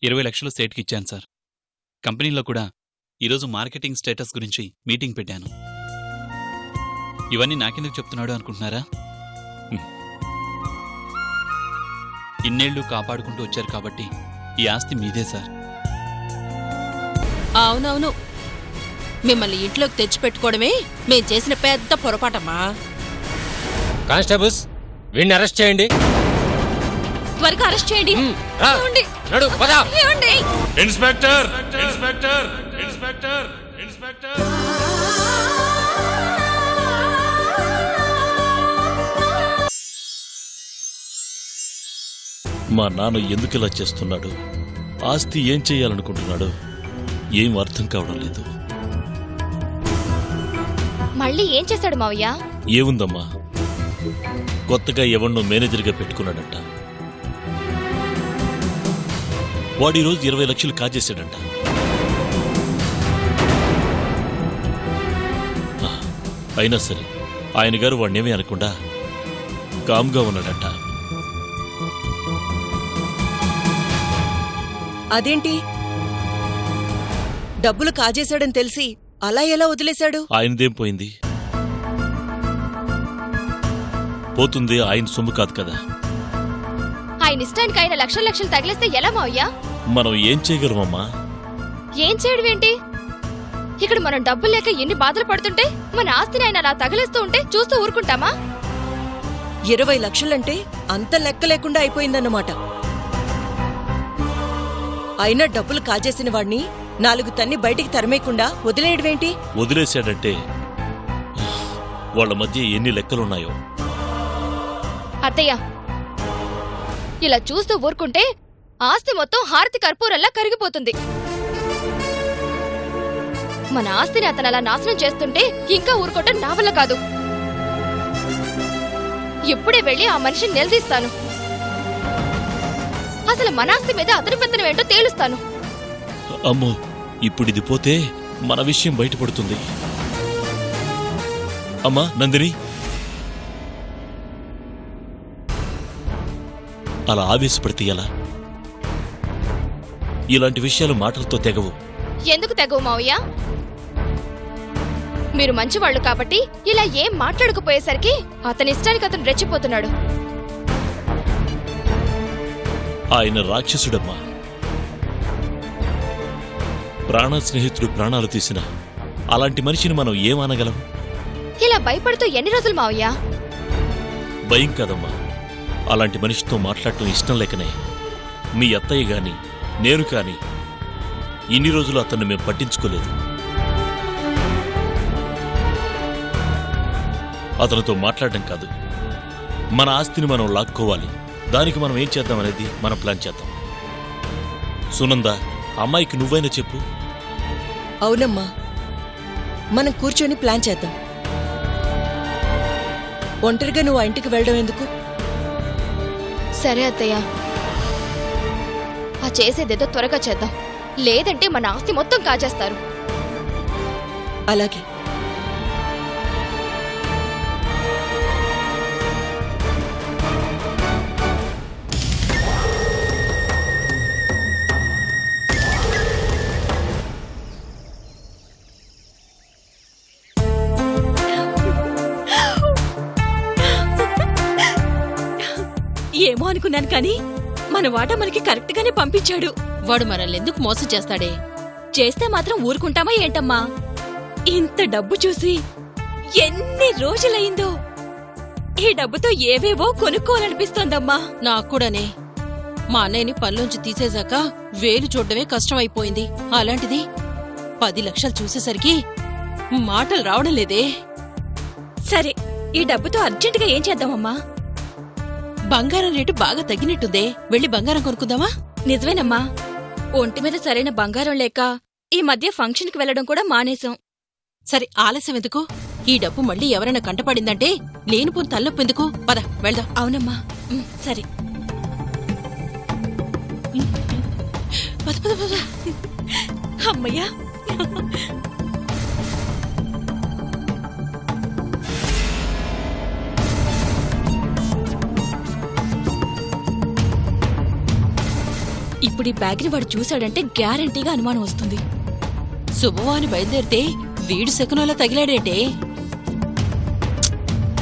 20 లక్షలు సేట్కి ఇచ్చాను సార్. కంపెనీలో కూడా ఈరోజు మార్కెటింగ్ స్టేటస్ గురించి మీటింగ్ పెట్టాను. ఇవన్నీ నాకెందుకు చెప్తున్నాడు అనుకుంటున్నారా? ఇన్నేళ్లు కాపాడుకుంటూ వచ్చారు కాబట్టి ఈ ఆస్తి మీదే సార్. అవునవును, మిమ్మల్ని ఇంట్లోకి తెచ్చిపెట్టుకోవడమే మేం చేసిన పెద్ద పొరపాటమ్మా. కానిస్టేబుల్స్, వీడిని అరెస్ట్ చేయండి. త్వరగా అరెస్ట్ చేయండి. ఇన్స్పెక్టర్ ఇన్స్పెక్టర్ ఇన్స్పెక్టర్ ఇన్స్పెక్టర్ మా నాన్న ఎందుకిలా చేస్తున్నాడు? ఆస్తి ఏం చేయాలనుకుంటున్నాడు? ఏం అర్థం కావడం లేదు. మళ్ళీ ఏం చేశాడు మావయ్య? ఏముందమ్మా, కొత్తగా ఎవన్నో మేనేజర్గా పెట్టుకున్నాడంట. వాడు ఈరోజు 20 లక్షలు కాజేశాడంట. అయినా సరే ఆయన గారు వాడినేమీ అనకుండా కామ్గా ఉన్నాడంట. అదేంటి, డబ్బులు కాజేశాడని తెలిసి అలా ఎలా వదిలేశాడు? ఆయనదేం పోయింది? పోతుంది ఆయన సొమ్ము కాదు కదా. ఆయన ఇష్టానికి ఆయన లక్షలు లక్షలు తగిలేస్తే ఎలా మావయ్య? మనం ఏం చేయగలమమ్మా? ఏం చేయడం ఏంటి? ఇక్కడ మనం డబ్బులు లేక ఎన్ని బాధలు పడుతుంటే మన ఆస్తిని ఆయన అలా తగిలేస్తూ ఉంటే చూస్తూ ఊరుకుంటామా? 20 లక్షలంటే అంత లెక్క లేకుండా అయిపోయిందన్నమాట. అయినా డబ్బులు కాజేసిన వాణ్ణి 4 తన్ని బయటికి తరిమేయకుండా వదిలేయడమేంటి? వదిలేశాడంటే వాళ్ళ మధ్య ఎన్ని లెక్కలున్నాయో. అత్తయ్య, ఇలా చూస్తూ ఊరుకుంటే ఆస్తి మొత్తం హారతి కర్పూరల్లా కరిగిపోతుంది. మన ఆస్తిని అతను అలా నాశనం చేస్తుంటే ఇంకా ఊరుకోవటం నా వల్ల కాదు. ఇప్పుడే వెళ్ళి ఆ మనిషిని నిలదీస్తాను. అసలు మన ఆస్తి మీద అతని పెత్తనం ఏంటో తేలుస్తాను. అమ్మో, ఇప్పుడిది పోతే మన విషయం బయటపడుతుంది. అమ్మా నందిని, అలా ఆవేశపడితే ఎలా? ఇలాంటి విషయాలు మాటలతో తెగవు. ఎందుకు తెగవు మావయ్య? మీరు మంచివాళ్లు కాబట్టి ఇలా ఏం మాట్లాడకపోయేసరికి అతని ఇష్టానికి అతను రెచ్చిపోతున్నాడు. ఆయన రాక్షసుడమ్మా. ప్రాణ స్నేహితుడు ప్రాణాలు తీసిన అలాంటి మనిషిని మనం ఏమనగలం? ఇలా భయపడుతూ ఎన్ని రోజులు మావయ్య? భయం కాదమ్మా, అలాంటి మనిషితో మాట్లాడటం ఇష్టం లేకనే మీ అత్తయ్య గాని నేను కాని ఇన్ని రోజులు అతన్ని మేము పట్టించుకోలేదు. అతనితో మాట్లాడడం కాదు, మన ఆస్తిని మనం లాక్కోవాలి. దానికి మనం ఏం చేద్దామనేది మనం ప్లాన్ చేద్దాం. సునంద, అమ్మాయికి నువ్వైనా చెప్పు. అవునమ్మా, మనం కూర్చొని ప్లాన్ చేద్దాం. ఒంటరిగా నువ్వు ఆ ఇంటికి వెళ్ళడం ఎందుకు? సరే అత్తయ్య, ఆ చేసేదేదో త్వరగా చేద్దాం. లేదంటే మన ఆస్తి మొత్తం కాజేస్తారు. అలాగే. ఏమో అనుకున్నాను కానీ మన వాటా మనకి కరెక్ట్ గానే పంపించాడు. వాడు మనల్ని ఎందుకు మోసం చేస్తాడే? చేస్తే మాత్రం ఊరుకుంటామా ఏంటమ్మా? ఇంత డబ్బు చూసి ఎన్ని రోజులైందో. ఈ డబ్బుతో ఏవేవో కొనుక్కోవాలనిపిస్తోందమ్మా. నాక్కూడానే. మా అన్నయ్యని పనిలోంచి తీసేశాక వేలు చూడడమే కష్టమైపోయింది. అలాంటిది 10 లక్షలు చూసేసరికి మాటలు రావడం లేదే. సరే, ఈ డబ్బుతో అర్జెంటుగా ఏం చేద్దామమ్మా? బంగారం రేటు బాగా తగ్గినట్టుందే. వెళ్ళి బంగారం కొనుక్కుందామా? నిజమేనమ్మా, ఒంటి మీద సరైన బంగారం లేక ఈ మధ్య ఫంక్షన్కి వెళ్లడం కూడా మానేశాం. సరే, ఆలస్యం ఎందుకు? ఈ డబ్బు మళ్ళీ ఎవరైనా కంటపడిందంటే లేనిపోని తలనొప్పి ఎందుకు? పద వెళ్దాం. అవునమ్మా, సరే. పద పద పద. అమ్మయ్యా. ఇప్పుడు ఈ బ్యాగ్ని వాడు చూశాడంటే గ్యారంటీగా అనుమానం వస్తుంది. శుభవాని బయలుదేరితే వీడు శకునంలా తగిలాడేటే.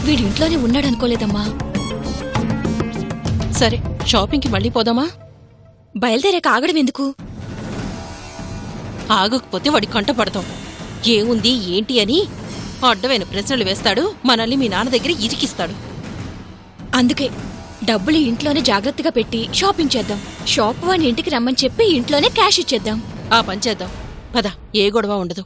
వీడి ఇంట్లోనే ఉన్నాడనుకోలేదమ్మా. సరే, షాపింగ్కి మళ్ళీ పోదామా? బయలుదేరాక ఆగడం ఎందుకు? ఆగకపోతే వాడి కంట పడతాం. ఏముంది ఏంటి అని అడ్డమైన ప్రశ్నలు వేస్తాడు. మనల్ని మీ నాన్న దగ్గర ఇరికిస్తాడు. అందుకే డబ్బులు ఇంట్లోనే జాగ్రత్తగా పెట్టి షాపింగ్ చేద్దాం. షాప్ వాడిని ఇంటికి రమ్మని చెప్పి ఇంట్లోనే క్యాష్ ఇచ్చేద్దాం. ఆ పని చేద్దాం పద, ఏ గొడవ ఉండదు.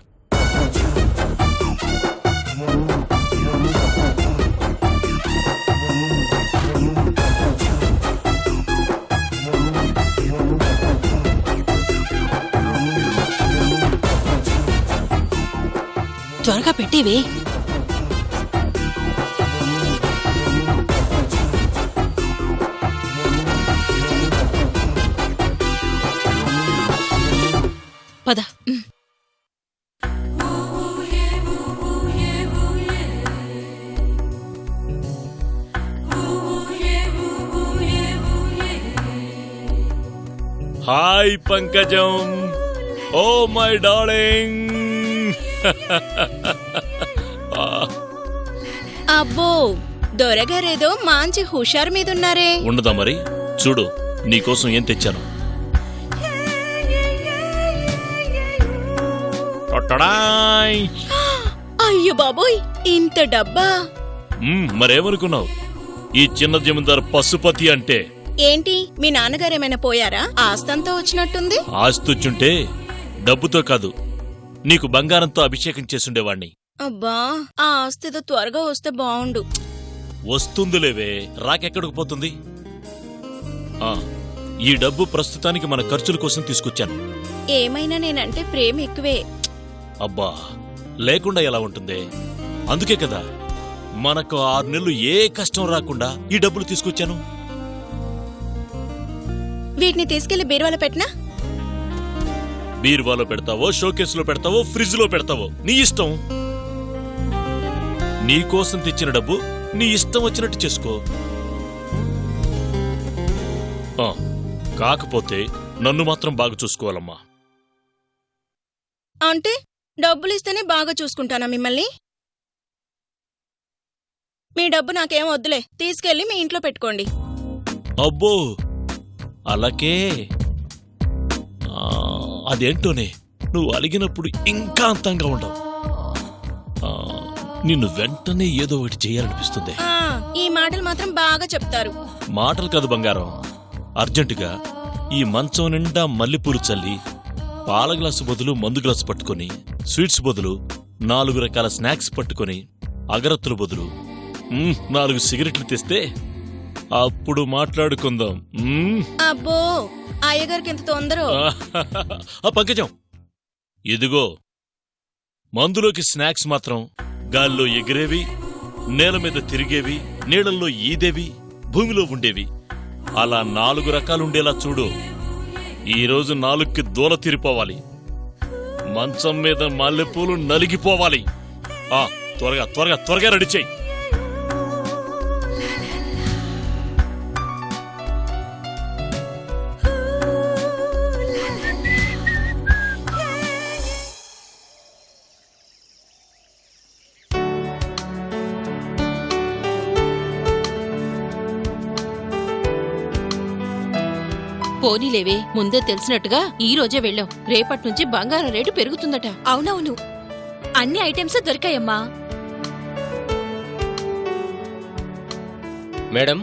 త్వరగా పెట్టేవే. పద. Hi Pankajam, oh my darling. అబ్బో, దొరగారేదో మంచి హుషారు మీదున్నారే. ఉండదా మరి, చూడు నీకోసం ఏం తెచ్చాను. టటడాయ్. అయ్యో బాబోయ్, ఇంత డబ్బా! మరేమనుకున్నావు? ఈ చిన్న జమీందారు పశుపతి అంటే ఏంటి, మీ నాన్నగారేమైనా పోయారా? ఆస్తంతా వచ్చినట్టుంది. ఆస్తొచ్చుంటే డబ్బుతో కాదు, నీకు బంగారంతో అభిషేకం చేసుండేవాణ్ణి. అబ్బా, ఆ ఆస్తితో త్వరగా వస్తే బావుండు. వస్తుందిలేవే, రాకెక్కడికి పోతుంది. ఈ డబ్బు ప్రస్తుతానికి మన ఖర్చుల కోసం తీసుకొచ్చాను. ఏమైనా నేనంటే ప్రేమ ఎక్కువే. అబ్బా, లేకుండా ఎలా ఉంటుంది? అందుకే కదా మనకు 6 నెలలు ఏ కష్టం రాకుండా ఈ డబ్బులు తీసుకొచ్చాను. వీటిని తీసుకెళ్లి బీరువాలో పెట్టినా? బీరువాలో పెడతావో, షోకేసులో పెడతావో, ఫ్రిడ్జ్ లో పెడతావో నీ ఇష్టం. నీకోసం తెచ్చిన డబ్బు నీ ఇష్టం వచ్చినట్టు చేసుకో. కాకపోతే నన్ను మాత్రం బాగా చూసుకోవాలమ్మా. అంటే డబ్బులిస్తేనే బాగా చూసుకుంటానా మిమ్మల్ని? మీ డబ్బు నాకేం వద్దులే, తీసుకెళ్లి మీ ఇంట్లో పెట్టుకోండి. అబ్బో, అలాగే. అదేంటోనే, నువ్వు అలిగినప్పుడు ఇంకా అంతంగా ఉండవు. నిన్ను వెంటనే ఏదో ఒకటి చేయాలనిపిస్తుంది. ఈ మాటలు మాత్రం బాగా చెప్తారు. మాటలు కాదు బంగారం, అర్జెంటుగా ఈ మంచం నిండా మల్లెపూలు చల్లి, పాల గ్లాసు బదులు మందు గ్లాసు పట్టుకొని, స్వీట్స్ బదులు 4 రకాల స్నాక్స్ పట్టుకొని, అగరత్తుల బదులు 4 సిగరెట్లు తెస్తే అప్పుడు మాట్లాడుకుందాం. అబ్బో, అయ్యగారికి ఎంత తొందర. పంకజం, ఇదిగో మందులోకి స్నాక్స్ మాత్రం గాల్లో ఎగిరేవి, నేల మీద తిరిగేవి, నీళ్ళల్లో ఈదేవి, భూమిలో ఉండేవి, అలా 4 రకాలుండేలా చూడు. ఈరోజు 4కి దూల తీరిపోవాలి. మంచం మీద మల్లెపూలు నలిగిపోవాలి. త్వరగా త్వరగా త్వరగా రెడీ చెయ్యి. పోనీలేవే, ముందే తెలిసినట్టుగా ఈ రోజే వెళ్ళాం. రేపటి నుంచి బంగారం రేటు పెరుగుతుందట. అవునవును, అన్ని ఐటమ్స్ దొరికాయమ్మా. మేడం,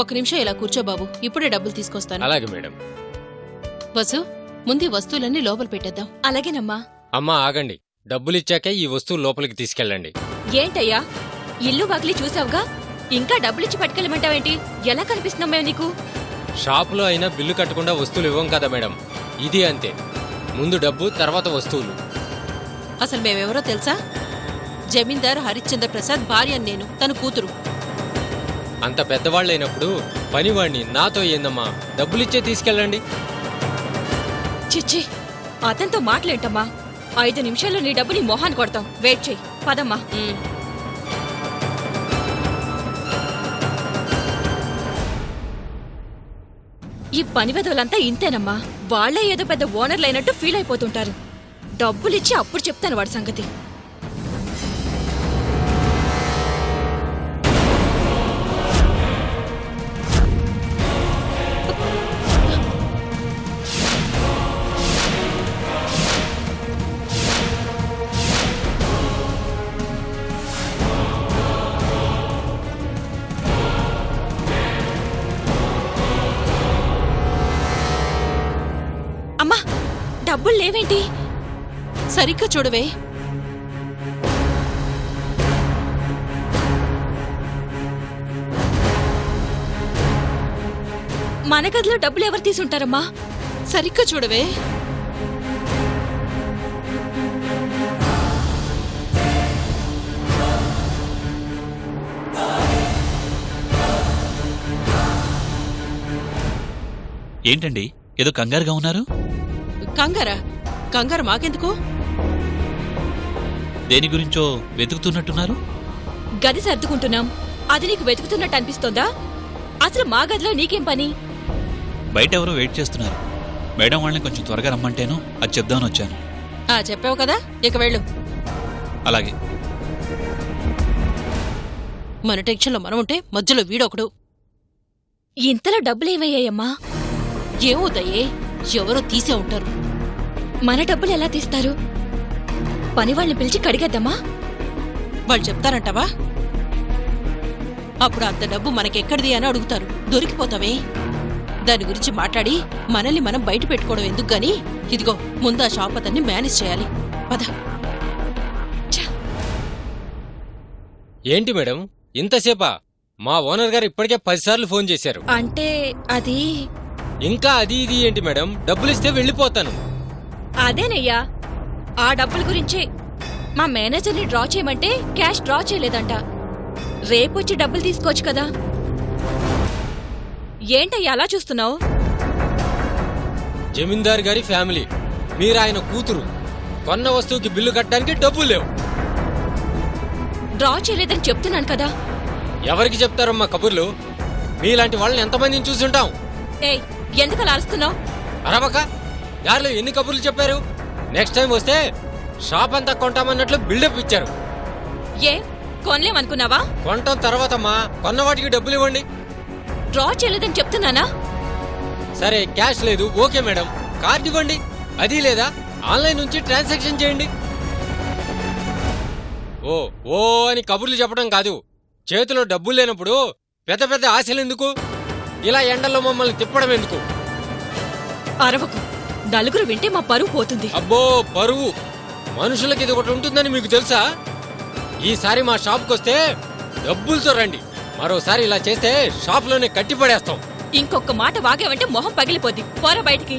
ఒక నిమిషం ఇలా కూర్చో బాబు, ఇప్పుడే డబ్బులు తీసుకొస్తాను. అలాగే మేడం. వసు, ముందు వస్తువులన్నీ లోపల పెట్టేద్దాం. అలాగేనమ్మా. అమ్మా ఆగండి, డబ్బులిచ్చాకే ఈ వస్తువు లోపలికి తీసుకెళ్ళండి. ఏంటయ్యా, ఇల్లు వాకిలి చూసావుగా, ఇంకా డబ్బులిచ్చి పట్టుకెళ్ళమంటావేంటి? ఎలా కనిపిస్తున్నాం మేము నీకు? షాపులో అయినా బిల్లు కట్టకుండా వస్తువులు ఇవ్వం కదా మేడం, ఇది అంతే. ముందు డబ్బు, తర్వాత వస్తువులు. అసలు మేమెవరో తెలుసా? జమీందారు హరిశ్చంద్ర ప్రసాద్ భార్య నేను, తన కూతురు. అంత పెద్దవాళ్ళైనప్పుడు పనివాణ్ణి నాతో ఏందమ్మా, డబ్బులిచ్చే తీసుకెళ్ళండి. చిచ్చి, అతనితో మాట్లాడటమ్మా. 5 నిమిషాల్లో నీ డబ్బు నీ మొహాన్ని కొడతాం. వెయిట్ చెయ్యి, పదమ్మా. ఈ పని వెదవులంతా ఇంతేనమ్మా. వాళ్లే ఏదో పెద్ద ఓనర్లైనట్టు ఫీల్ అయిపోతుంటారు. డబ్బులిచ్చి అప్పుడు చెప్తాను వాడి సంగతి. అమ్మా, డబ్బులు లేవేంటి? సరిగ్గా చూడవే. మన గదిలో డబ్బులు ఎవరు తీసుంటారమ్మా? సరిగ్గా చూడవే. ఏంటండి ఏదో కంగారుగా ఉన్నారు? కంగారు మాకెందుకు? దేని గురించో వెతుకుతున్నట్టున్నారు? గది సర్దుకుంటున్నాం. అది నీకు వెతుకుతున్నట్టు అనిపిస్తోందా? అసలు మా గదిలో నీకేం పని? బయట ఎవరో వెయిట్ చేస్తున్నారు. మేడం వాళ్ళని కొంచెం త్వరగా రమ్మంటేను అది చెప్దామని వచ్చాను. చెప్పావు కదా, ఇక వెళ్ళు. అలాగే. మన టెన్షన్లో మనం ఉంటే మధ్యలో వీడొకడు. ఇంతలో డబ్బులేమయ్యాయమ్మా? ఏమవుతాయే, ఎవరో తీసే ఉంటారు. మన డబ్బులు ఎలా తీస్తారు? పని వాళ్ళని పిలిచి కడిగేద్దామా? వాళ్ళు చెప్తారంటావా? అప్పుడు అంత డబ్బు మనకెక్కడిది అని అడుగుతారు. దొరికిపోతామే. దాని గురించి మాట్లాడి మనల్ని మనం బయట పెట్టుకోవడం ఎందుకు గాని, ఇదిగో ముందు ఆ షాప్ అతన్ని మేనేజ్ చేయాలి. పద. ఏంటి మేడం ఇంతసేపా? మా ఓనర్ గారు ఇప్పటికే 10 సార్లు ఫోన్ చేశారు. అంటే అది ఇంకా అది ఇది ఏంటి మేడం? డబ్బులిస్తే వెళ్ళిపోతాను. అదేనయ్యా, ఆ డబ్బుల గురించే. మా మేనేజర్ని డ్రా చేయమంటే క్యాష్ డ్రా చేయలేదంట. రేపొచ్చి డబ్బులు తీసుకోవచ్చు కదా. ఏంటయ్యా అలా చూస్తున్నావు? జమీందార్ గారి ఫ్యామిలీ, మీరు ఆయన కూతురు. కొన్న వస్తువుకి బిల్లు కట్టడానికి డబ్బులు లేవు. డ్రా చేయలేదని చెప్తున్నాను కదా. ఎవరికి చెప్తారమ్మా కబుర్లు? మీలాంటి వాళ్ళని ఎంతమందిని చూసుంటాం. ఏయ్, ఎందుకు అలా అరుస్తున్నావు? అరవక దారిలో ఎన్ని కబుర్లు చెప్పారు? నెక్స్ట్ టైం వస్తే షాప్ అంతా కొంటామన్నట్లు బిల్డప్ ఇచ్చారు. ఏ కొనలేమనుకున్నావా? కొంటాం తర్వాతమ్మా, కొన్న వాటికి డబ్బులు ఇవ్వండి. డ్రా చేయలేదని చెప్తున్నానా? సరే, క్యాష్ లేదు, ఓకే మేడం, కార్డు ఇవ్వండి. అది లేదా ఆన్లైన్ నుంచి ట్రాన్సాక్షన్ చేయండి. ఓ ఓ అని కబుర్లు చెప్పడం కాదు. చేతిలో డబ్బులు లేనప్పుడు పెద్ద పెద్ద ఆశలు ఎందుకు? ఇలా ఎండల్లో మమ్మల్ని తిప్పడం ఎందుకు? అరవకు. నలుగురు వింటే మా పరువు పోతుంది. అబ్బో, పరువు మనుషులకి ఇది ఒకటి ఉంటుందని మీకు తెలుసా? ఈసారి మా షాప్కి వస్తే డబ్బులతో రండి. మరోసారి ఇలా చేస్తే షాప్లోనే కట్టిపడేస్తాం. ఇంకొక మాట వాగావంటే మొహం పగిలిపోద్ది. పోరా బయటికి.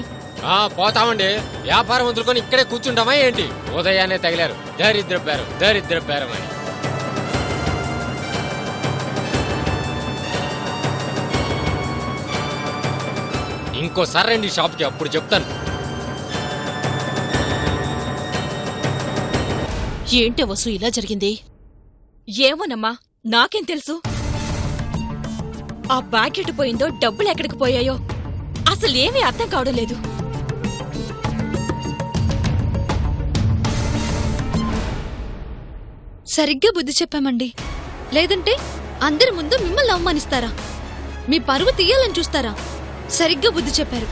పోతామండి. వ్యాపారం వదులుకొని ఇక్కడే కూర్చుంటామా ఏంటి? ఉదయాన్నే తగిలారు దరిద్ర బేరం అని. ఇంకోసారి రండి షాప్కి, అప్పుడు చెప్తాను. ఏంటే వసు ఇలా జరిగింది? ఏమోనమ్మా, నాకేం తెలుసు? ఆ బ్యాగ్ ఎటు పోయిందో, డబ్బులు ఎక్కడికి పోయాయో అసలేమీ అర్థం కావడం లేదు. సరిగ్గా బుద్ధి చెప్పామండి. లేదంటే అందరి ముందు మిమ్మల్ని అవమానిస్తారా? మీ పరువు తీయాలని చూస్తారా? సరిగ్గా బుద్ధి చెప్పారు.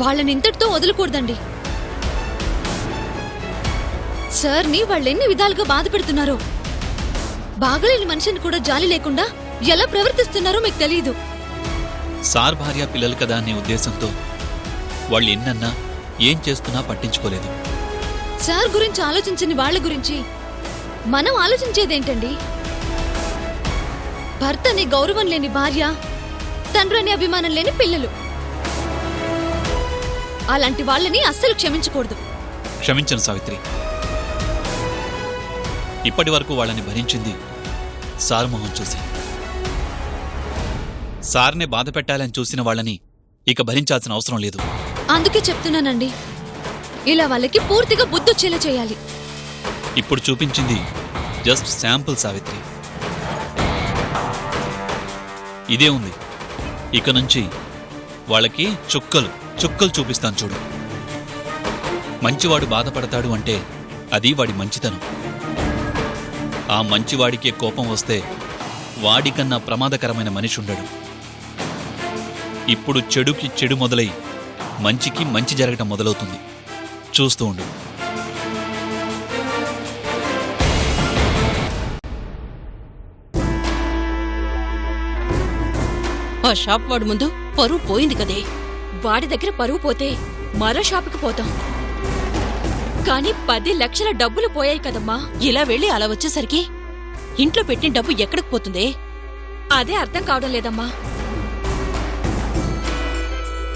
వాళ్ళని ఇంతటితో వదలకూడదండి. సార్ని వాళ్ళెన్ని విధాలుగా బాధ పెడుతున్నారో, బాగలేని మనిషిని కూడా జాలి లేకుండా ఎలా ప్రవర్తిస్తున్నారో మీకు తెలియదు. సార్ భార్య పిల్లలు కదా అనే ఉద్దేశంతో వాళ్ళు ఎన్నన్నా ఏం చేస్తున్నా పట్టించుకోలేదు. సార్ గురించి ఆలోచించని వాళ్ళ గురించి మనం ఆలోచించేదేంటండి? భర్త అనే గౌరవం లేని భార్య, తండ్రి అనే అభిమానం లేని పిల్లలు, అలాంటి వాళ్ళని అస్సలు క్షమించకూడదు. క్షమించను సావిత్రి. ఇప్పటి వరకు వాళ్ళని భరించింది సార్ మొహం చూసి. సార్నే బాధ పెట్టాలని చూసిన వాళ్ళని ఇక భరించాల్సిన అవసరం లేదు. అందుకే చెప్తున్నానండి, ఇలా వాళ్ళకి పూర్తిగా బుద్ధొచ్చేలా చేయాలి. ఇప్పుడు చూపించింది జస్ట్ శాంపుల్ సావిత్రి. ఇదే ఉంది. ఇక నుంచి వాళ్ళకి చుక్కలు చుక్కలు చూపిస్తాను చూడు. మంచివాడు బాధపడతాడు అంటే అది వాడి మంచితనం. ఆ మంచివాడికే కోపం వస్తే వాడికన్నా ప్రమాదకరమైన మనిషి ఉండడు. ఇప్పుడు చెడుకి చెడు మొదలై మంచికి మంచి జరగటం మొదలవుతుంది. చూస్తూ ఉండు. ఆ షాప్ వాడు ముందు పరువు పోయింది కదే. వాడి దగ్గర పరువు పోతే మరో షాపుకి పోతాం. కానీ 10 లక్షల డబ్బులు పోయాయి కదమ్మా. ఇలా వెళ్ళి అలా వచ్చేసరికి ఇంట్లో పెట్టిన డబ్బు ఎక్కడికి పోతుందే? అదే అర్థం కావడం లేదమ్మా.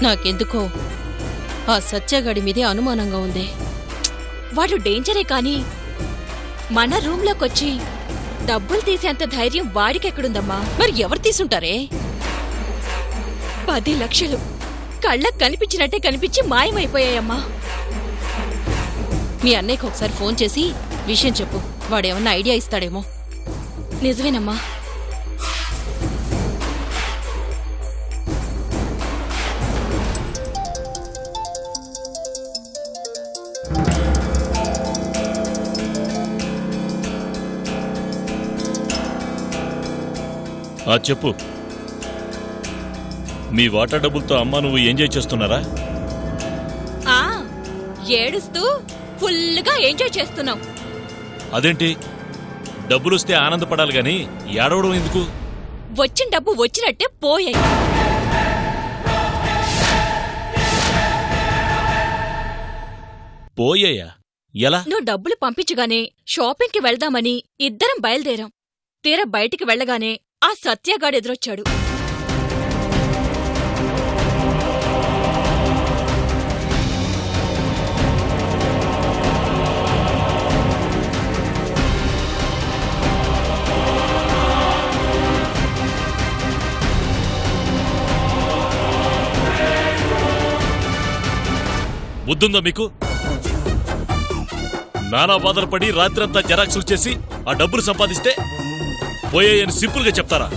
నాకెందుకో ఆ సత్యగాడి మీదే అనుమానంగా ఉంది. వాడు డేంజరే కాని మన రూంలోకొచ్చి డబ్బులు తీసేంత ధైర్యం వాడికెక్కడుందమ్మా? మరి ఎవరు తీసుంటారే? 10 లక్షలు కళ్ళకు కనిపించినట్టే కనిపించి మాయమైపోయాయమ్మా. మీ అన్నయ్యకు ఒకసారి ఫోన్ చేసి విషయం చెప్పు. వాడేమన్నా ఐడియా ఇస్తాడేమో. నిజమేనమ్మా. చెప్పు. మీ వాటా డబ్బులతో అమ్మ నువ్వు ఎంజాయ్ చేస్తున్నారా? ఆ ఏడుస్తూ ఫుల్గా ఎంజాయ్ చేస్తున్నాం. అదేంటి, డబ్బులొస్తే ఆనందపడాలి గాని ఏడవడం ఎందుకు? వచ్చిన డబ్బు వచ్చినట్టే పోయాయి. పోయాయా? ఎలా? నువ్వు డబ్బులు పంపించగానే షాపింగ్కి వెళ్దామని ఇద్దరం బయలుదేరాం. తీరా బయటికి వెళ్లగానే ఆ సత్యగాడు ఎదురొచ్చాడు. బుద్ధుందా మీకు? నానా బాధలు పడి రాత్రంతా జెరాక్సులు చేసి ఆ డబ్బులు సంపాదిస్తే పోయాయని సింపుల్గా చెప్తారా?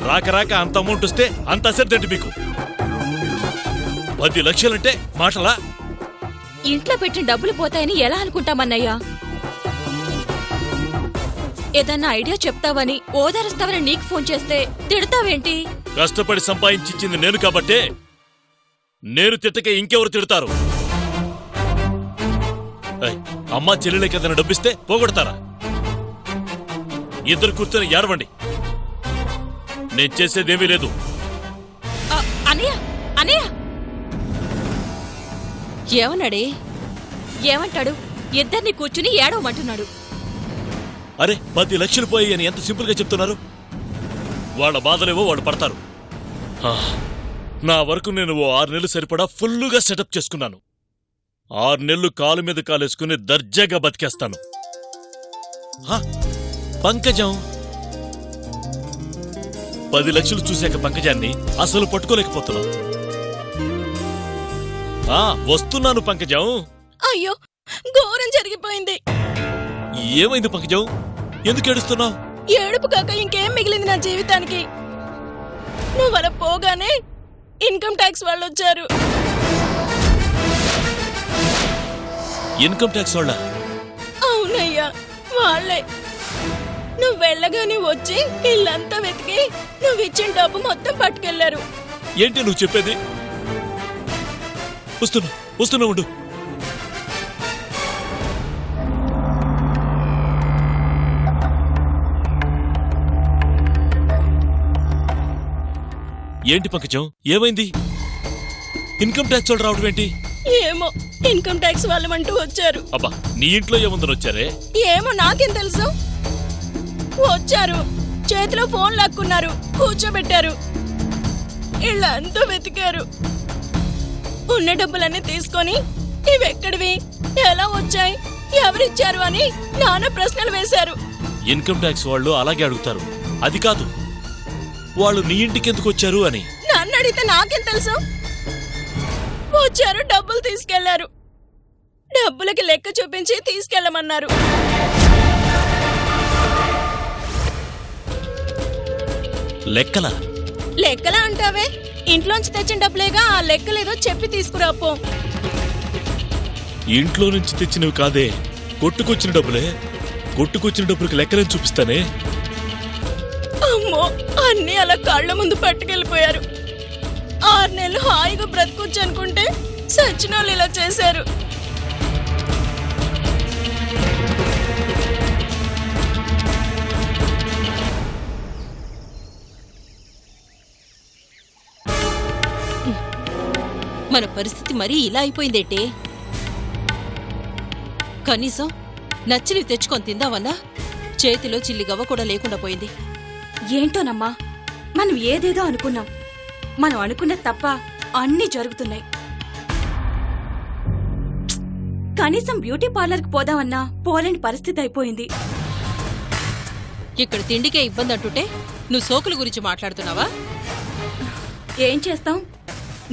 రాక రాక అంత అమౌంట్ వస్తే అంత అసరిదేంటి మీకు? 10 లక్షలంటే మాటలా? ఇంట్లో పెట్టిన డబ్బులు పోతాయని ఎలా అనుకుంటామన్నయ్యా? ఏదన్నా ఐడియా చెప్తావని ఓదారుస్తావని నీకు ఫోన్ చేస్తే తిడతావేంటి? కష్టపడి సంపాదించింది నేను కాబట్టే నేను తిట్టకే ఇంకెవరు తిడతారు? అమ్మా చెల్లెలకి ఏదైనా డబ్బిస్తే పోగొడతారా? ఇద్దరు కూర్చొని ఏడవండి. నేను చేసేదేమీ లేదు. అనయ్య అనయ్య ఏమన్నాడే? ఏమంటాడు? ఇద్దరిని కూర్చుని ఏడవమంటున్నాడు. అరే 10 లక్షలు పోయి అని ఎంత సింపుల్ గా చెప్తున్నారు. వాళ్ళ బాధలేవో వాళ్ళు పడతారు. నా వరకు నేను 6 నెలలు సరిపడా ఫుల్లుగా సెటప్ చేసుకున్నాను. 6 నెలలు కాలు మీద కాలేసుకుని దర్జాగా బతికేస్తాను. పంకజం 10 లక్షలు చూశాక పంకజాన్ని అసలు పట్టుకోలేకపోతున్నా. వస్తున్నాను పంకజం. అయ్యో, ఘోరం జరిగిపోయింది. ఏమైంది పంకజం? ఎందుకు ఏడుస్తున్నావు? ఏడుపు కాక ఇంకేం మిగిలింది నా జీవితానికి? నువ్వు అలా పోగానే ఇన్కమ్ ట్యాక్స్ వాళ్ళు వచ్చారు. ఇన్కమ్ ట్యాక్స్ వాళ్ళ? అవునయ్యా, వాళ్ళే. నువ్వు వెళ్ళగానే వచ్చి ఇల్లంతా వెతికి నువ్వు ఇచ్చిన డబ్బు మొత్తం పట్టుకెళ్లారు. ఏంటి నువ్వు చెప్పేది? వస్తున్నా ఉండు. ఏంటి పంకజం, ఏమైంది? ఇన్కమ్ ట్యాక్స్ వాళ్ళు రావడం ఏంటి? ఏమో, ఇన్కమ్ ట్యాక్స్ వాళ్ళమంటూ వచ్చారు. అబ్బా, నీ ఇంట్లో ఏముందని వచ్చారే? ఏమో, నాకేం తెలుసు. వచ్చారు, చేతిలో ఫోన్ లాక్కున్నారు, కూర్చోబెట్టారు, ఇళ్ళంతా వెతికారు. ఉన్న డబ్బులన్నీ తీసుకొని ఇవెక్కడివి, ఎలా వచ్చాయి, ఎవరిచ్చారు అని నానా ప్రశ్నలు వేశారు. ఇన్కమ్ ట్యాక్స్ వాళ్ళు అలాగే అడుగుతారు. అది కాదు, వాళ్ళు నీ ఇంటికి ఎందుకు వచ్చారు అని. నన్ను అడిగితే నాకేం తెలుసు. వచ్చారు, డబ్బులు తీసుకెళ్లారు. డబ్బులకి లెక్క చూపించి తీసుకెళ్లమన్నారు. లెక్కలా? లెక్కలా అంటావే? ఇంట్లోంచి తెచ్చిన డబ్బులేగా, ఆ లెక్కలేదో చెప్పి తీసుకురాపో. ఇంట్లో నుంచి తెచ్చినవి కాదే, కొట్టుకొచ్చిన డబ్బులే. కొట్టుకొచ్చిన డబ్బులకు లెక్కలేని చూపిస్తానే. అమ్మో, అన్నీ అలా కళ్ళ ముందు పట్టుకెళ్ళిపోయారు. 6 నెలలు హాయిగా బ్రతకొచ్చు అనుకుంటే సచ్చినోళ్ళు ఇలా చేశారు. మన పరిస్థితి మరీ ఇలా అయిపోయిందేంటే? కనీసం నచ్చినవి తెచ్చుకొని తిందామన్నా చేతిలో చిల్లి గవ్వ కూడా లేకుండా పోయింది. ఏంటోనమ్మా, మనం ఏదేదో అనుకున్నాం. మనం అనుకున్న తప్ప అన్నీ జరుగుతున్నాయి. కనీసం బ్యూటీ పార్లర్కి పోదామన్నా పోలేని పరిస్థితి అయిపోయింది. ఇక్కడ తిండికే ఇబ్బంది అంటుంటే నువ్వు సోకుల గురించి మాట్లాడుతున్నావా? ఏం చేస్తాం?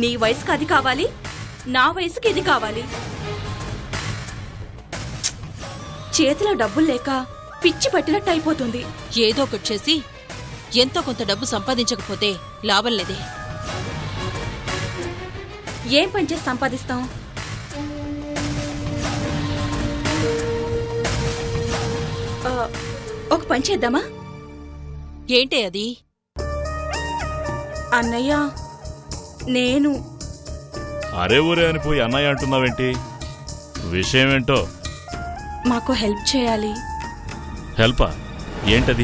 నీ వయసుకి అది కావాలి, నా వయసుకి ఇది కావాలి. చేతిలో డబ్బులు లేక పిచ్చి పట్టినట్టు అయిపోతుంది. ఏదో ఒకటి చేసి ఎంతో కొంత డబ్బు సంపాదించకపోతే లాభం లేదే. ఏం పని చేసి సంపాదిస్తాం? ఒక పని చేద్దామా? ఏంటే అది? అన్నయ్య, నేను అరే ఊరే అని పోయి అన్నయ్య అంటున్నావేంటి? విషయం ఏంటో? మాకు హెల్ప్ చేయాలి. హెల్పా? ఏంటది?